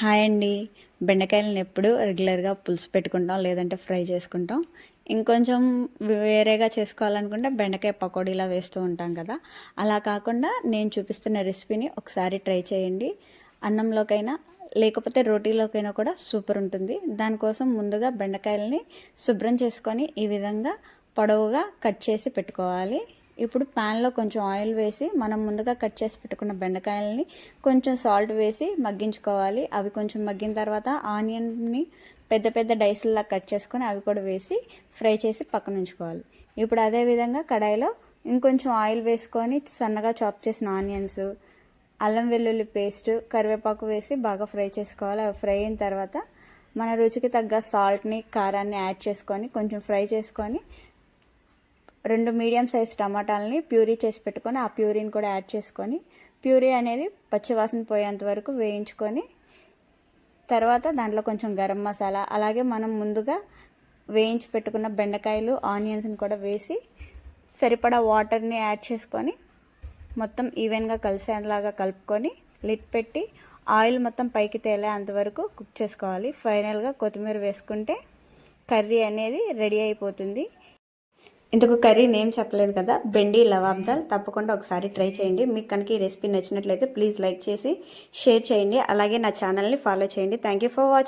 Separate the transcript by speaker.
Speaker 1: Hi అండి. బెండకాయలను ఎప్పుడు రెగ్యులర్గా పులుసు పెట్టుకుంటాం, లేదంటే ఫ్రై చేసుకుంటాం. ఇంకొంచెం వేరేగా చేసుకోవాలనుకుంటే బెండకాయ పకోడీలా వేస్తూ ఉంటాం కదా. అలా కాకుండా నేను చూపిస్తున్న రెసిపీని ఒకసారి ట్రై చేయండి. అన్నంలోకైనా లేకపోతే రోటీలోకైనా కూడా సూపర్ ఉంటుంది. దానికోసం ముందుగా బెండకాయలని శుభ్రం చేసుకొని ఈ విధంగా పొడవుగా కట్ చేసి పెట్టుకోవాలి. ఇప్పుడు ప్యాన్లో కొంచెం ఆయిల్ వేసి మనం ముందుగా కట్ చేసి పెట్టుకున్న బెండకాయలని కొంచెం సాల్ట్ వేసి మగ్గించుకోవాలి. అవి కొంచెం మగ్గిన తర్వాత ఆనియన్ని పెద్ద పెద్ద డైస్లా కట్ చేసుకొని అవి కూడా వేసి ఫ్రై చేసి పక్కన ఉంచుకోవాలి. ఇప్పుడు అదేవిధంగా కడాయిలో ఇంకొంచెం ఆయిల్ వేసుకొని సన్నగా చాప్ చేసిన ఆనియన్స్, అల్లం వెల్లుల్లి పేస్ట్, కరివేపాకు వేసి బాగా ఫ్రై చేసుకోవాలి. అవి ఫ్రై అయిన తర్వాత మన రుచికి తగ్గ సాల్ట్ని, కారాన్ని యాడ్ చేసుకొని కొంచెం ఫ్రై చేసుకొని 2 మీడియం సైజ్ టమాటాలని ప్యూరీ చేసి పెట్టుకొని ఆ ప్యూరీని కూడా యాడ్ చేసుకొని ప్యూరీ అనేది పచ్చివాసన పోయేంత వరకు వేయించుకొని తర్వాత దాంట్లో కొంచెం గరం మసాలా, అలాగే మనం ముందుగా వేయించి పెట్టుకున్న బెండకాయలు, ఆనియన్స్ని కూడా వేసి సరిపడా వాటర్ని యాడ్ చేసుకొని మొత్తం ఈవెన్గా కలిసేలాగా కలుపుకొని లిడ్ పెట్టి ఆయిల్ మొత్తం పైకి తేలే అంతవరకు కుక్ చేసుకోవాలి. ఫైనల్గా కొత్తిమీర వేసుకుంటే కర్రీ అనేది రెడీ అయిపోతుంది. ఇంతకు కర్రీ నేమ్ చెప్పలేదు కదా, బెండి లవాబ్దాల్. తప్పకుండా ఒకసారి ట్రై చేయండి. మీకు కనుక ఈ రెసిపీ నచ్చినట్లయితే ప్లీజ్ లైక్ చేసి షేర్ చేయండి. అలాగే నా ఛానల్ని ఫాలో చేయండి. Thank you for watching.